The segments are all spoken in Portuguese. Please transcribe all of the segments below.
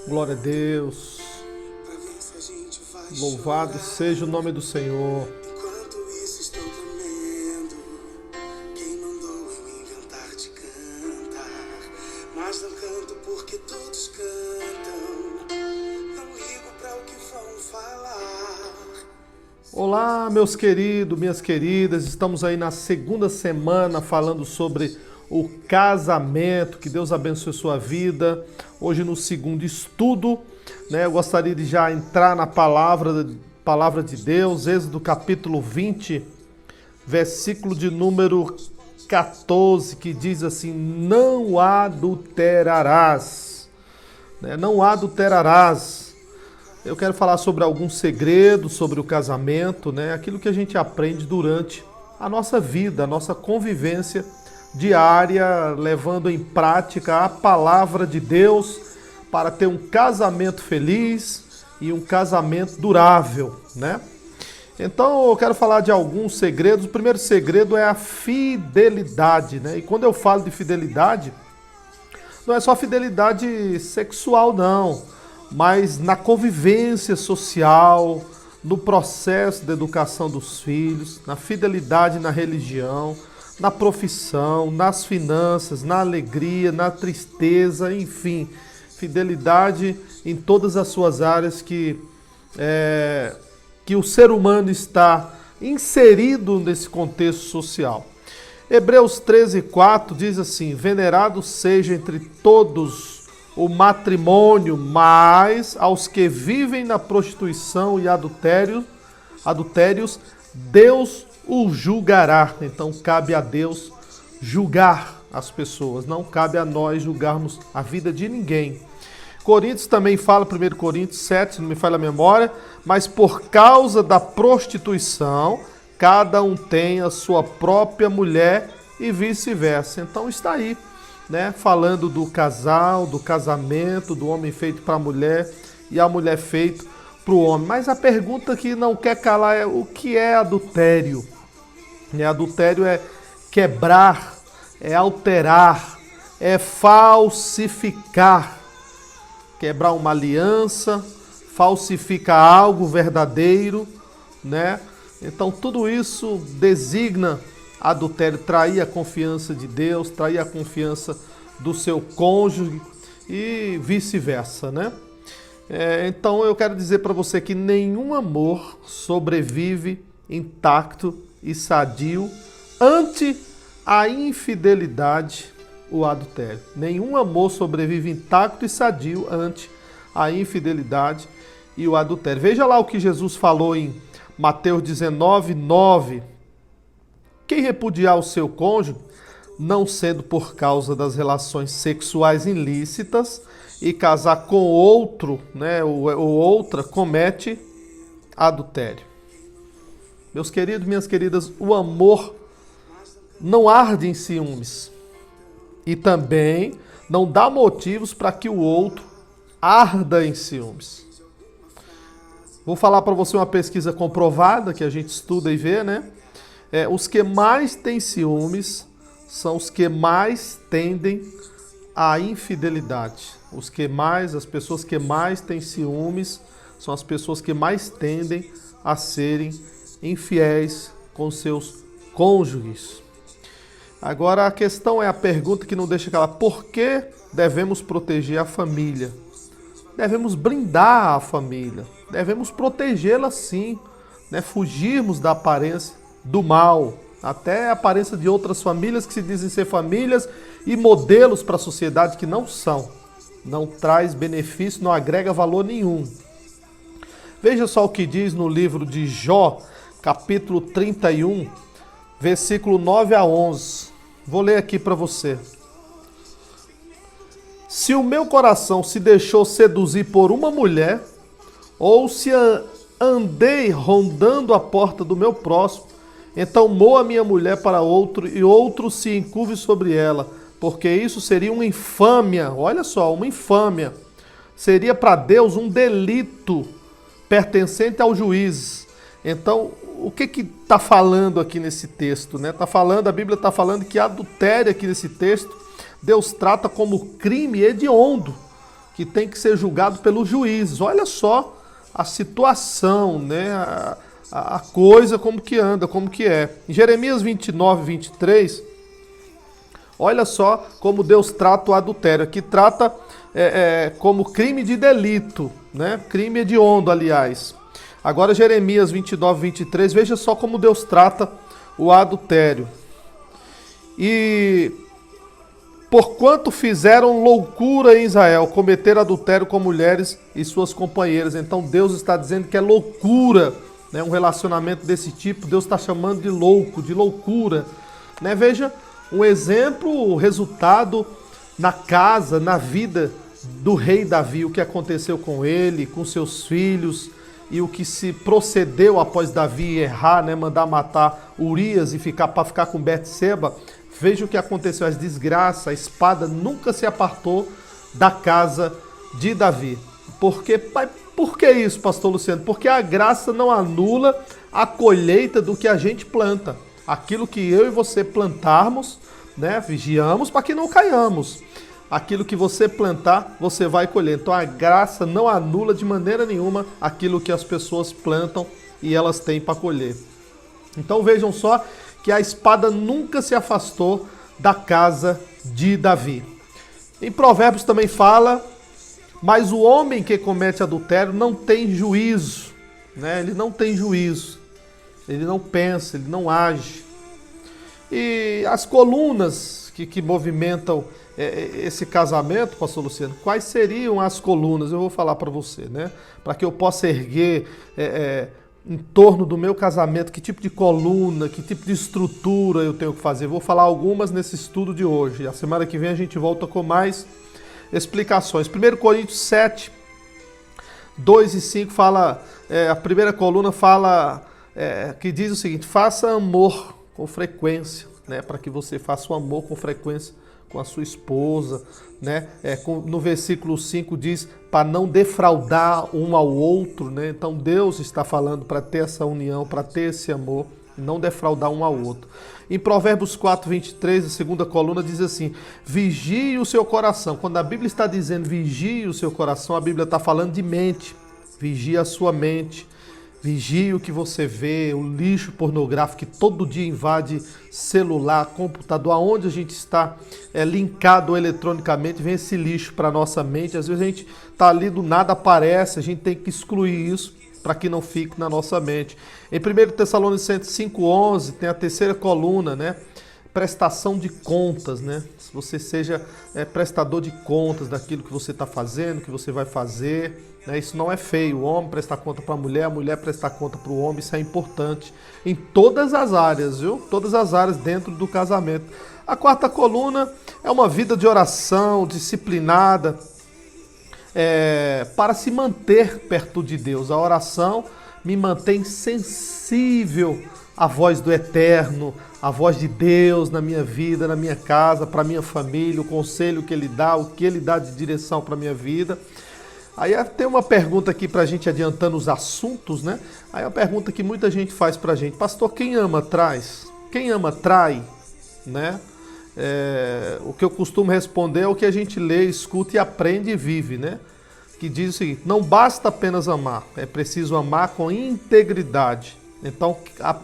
Glória a Deus. Louvado seja o nome do Senhor. Enquanto isso estou tremendo, quem mandou eu inventar de cantar? Mas não canto porque todos cantam, não ligo para o que vão falar. Olá, meus queridos, minhas queridas. Estamos aí na segunda semana falando sobre o casamento. Que Deus abençoe sua vida. Hoje no segundo estudo, eu gostaria de já entrar na palavra de Deus, Êxodo capítulo 20, versículo de número 14, que diz assim: não adulterarás. Não adulterarás. Eu quero falar sobre alguns segredos sobre o casamento, aquilo que a gente aprende durante a nossa vida, a nossa convivência diária, levando em prática a palavra de Deus para ter um casamento feliz e um casamento durável, Então eu quero falar de alguns segredos. O primeiro segredo é a fidelidade, E quando eu falo de fidelidade, não é só fidelidade sexual, não, mas na convivência social, no processo de educação dos filhos, na fidelidade na religião, na profissão, nas finanças, na alegria, na tristeza, enfim, fidelidade em todas as suas áreas que o ser humano está inserido nesse contexto social. Hebreus 13:4 diz assim: venerado seja entre todos o matrimônio, mas aos que vivem na prostituição e adultérios, Deus o julgará. Então cabe a Deus julgar as pessoas, não cabe a nós julgarmos a vida de ninguém. Coríntios também fala, 1 Coríntios 7, se não me falha a memória, mas por causa da prostituição, cada um tem a sua própria mulher e vice-versa. Então está aí, falando do casal, do casamento, do homem feito para a mulher e a mulher feita para o homem. Mas a pergunta que não quer calar é: o que é adultério? Adultério é quebrar, é alterar, é falsificar. Quebrar uma aliança, falsifica algo verdadeiro, Então tudo isso designa adultério, trair a confiança de Deus, trair a confiança do seu cônjuge e vice-versa, Então eu quero dizer para você que nenhum amor sobrevive intacto e sadio ante a infidelidade, o adultério. Nenhum amor sobrevive intacto e sadio ante a infidelidade e o adultério. Veja lá o que Jesus falou em Mateus 19:9. Quem repudiar o seu cônjuge, não sendo por causa das relações sexuais ilícitas, e casar com outro, ou outra, comete adultério. Meus queridos, minhas queridas, o amor não arde em ciúmes e também não dá motivos para que o outro arda em ciúmes. Vou falar para você uma pesquisa comprovada que a gente estuda e vê, Os que mais têm ciúmes são os que mais tendem à infidelidade. As pessoas que mais têm ciúmes são as pessoas que mais tendem a serem infiéis com seus cônjuges. Agora a questão é a pergunta que não deixa calar: por que devemos proteger a família? Devemos brindar a família, devemos protegê-la sim, fugirmos da aparência do mal, até a aparência de outras famílias que se dizem ser famílias e modelos para a sociedade que não são. Não traz benefício, não agrega valor nenhum. Veja só o que diz no livro de Jó, capítulo 31, versículo 9 a 11. Vou ler aqui para você. Se o meu coração se deixou seduzir por uma mulher, ou se andei rondando a porta do meu próximo, então moa a minha mulher para outro e outro se encurve sobre ela, porque isso seria uma infâmia. Olha só, uma infâmia. Seria para Deus um delito pertencente aos juízes. Então, o que está falando aqui nesse texto? A Bíblia está falando que adultério aqui nesse texto, Deus trata como crime hediondo. que tem que ser julgado pelos juízes. Olha só a situação, né? A coisa como que anda, como que é. Em Jeremias 29, 23, olha só como Deus trata o adultério. Aqui trata como crime de delito, né? Crime hediondo, aliás. Agora Jeremias 29, 23, veja só como Deus trata o adultério. E porquanto fizeram loucura em Israel, cometeram adultério com mulheres e suas companheiras. Então Deus está dizendo que é loucura, né? Um relacionamento desse tipo, Deus está chamando de louco, de loucura, né? Veja um exemplo, o resultado na casa, na vida do rei Davi, o que aconteceu com ele, com seus filhos, e o que se procedeu após Davi errar, né? Mandar matar Urias e para ficar com Betseba. Veja o que aconteceu, as desgraças, a espada nunca se apartou da casa de Davi. Por que isso, pastor Luciano? Porque a graça não anula a colheita do que a gente planta. Aquilo que eu e você plantarmos, né, vigiamos para que não caiamos. Aquilo que você plantar, você vai colher. Então a graça não anula de maneira nenhuma aquilo que as pessoas plantam e elas têm para colher. Então vejam só que a espada nunca se afastou da casa de Davi. Em Provérbios também fala, mas o homem que comete adultério não tem juízo, né? Ele não tem juízo, ele não pensa, ele não age. E as colunas que movimentam esse casamento, pastor Luciano, quais seriam as colunas? Eu vou falar para você, né? Para que eu possa erguer em torno do meu casamento, que tipo de coluna, que tipo de estrutura eu tenho que fazer. Vou falar algumas nesse estudo de hoje. A semana que vem a gente volta com mais explicações. 1 Coríntios 7, 2 e 5 fala, a primeira coluna fala, que diz o seguinte: faça amor com frequência, né? Para que você faça o amor com frequência com a sua esposa, né? No versículo 5 diz para não defraudar um ao outro, né? Então Deus está falando para ter essa união, para ter esse amor, não defraudar um ao outro. Em Provérbios 4, 23, a segunda coluna diz assim: vigie o seu coração. Quando a Bíblia está dizendo vigie o seu coração, a Bíblia está falando de mente. Vigie a sua mente. Vigie o que você vê, o lixo pornográfico que todo dia invade celular, computador, aonde a gente está linkado eletronicamente, vem esse lixo para a nossa mente. Às vezes a gente está ali, do nada aparece, a gente tem que excluir isso para que não fique na nossa mente. Em 1 Tessalonicenses 5,11 tem a terceira coluna, né? Prestação de contas, né? Se você seja prestador de contas daquilo que você está fazendo, que você vai fazer, né? Isso não é feio. O homem prestar conta para a mulher prestar conta para o homem, isso é importante em todas as áreas, viu? Todas as áreas dentro do casamento. A quarta coluna é uma vida de oração, disciplinada, para se manter perto de Deus. A oração me mantém sensível à voz do Eterno, à voz de Deus na minha vida, na minha casa, para minha família, o conselho que Ele dá, o que Ele dá de direção para a minha vida. Aí tem uma pergunta aqui para a gente, adiantando os assuntos, né? Aí é uma pergunta que muita gente faz para a gente: pastor, quem ama traz? Quem ama trai, né? O que eu costumo responder é o que a gente lê, escuta e aprende e vive, né? Que diz o seguinte: não basta apenas amar, é preciso amar com integridade. Então,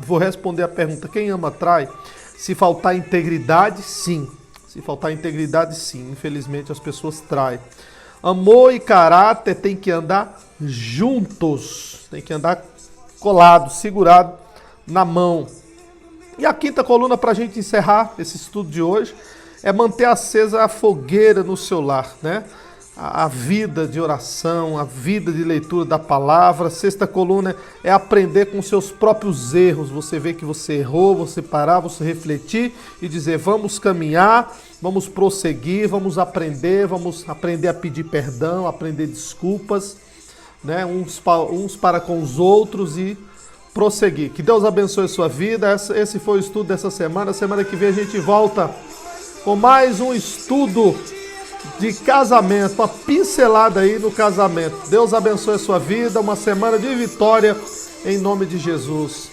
vou responder a pergunta: quem ama trai? Se faltar integridade, sim. Se faltar integridade, sim. Infelizmente, as pessoas traem. Amor e caráter tem que andar juntos, tem que andar colado, segurado na mão. E a quinta coluna, para a gente encerrar esse estudo de hoje, é manter acesa a fogueira no seu lar, né? A vida de oração, a vida de leitura da palavra. A sexta coluna é aprender com seus próprios erros. Você vê que você errou, você parar, você refletir e dizer: vamos caminhar, vamos prosseguir, vamos aprender a pedir perdão, aprender desculpas, né? uns para com os outros e prosseguir. Que Deus abençoe a sua vida. Esse foi o estudo dessa semana. Semana que vem a gente volta com mais um estudo de casamento, uma pincelada aí no casamento. Deus abençoe a sua vida, uma semana de vitória em nome de Jesus.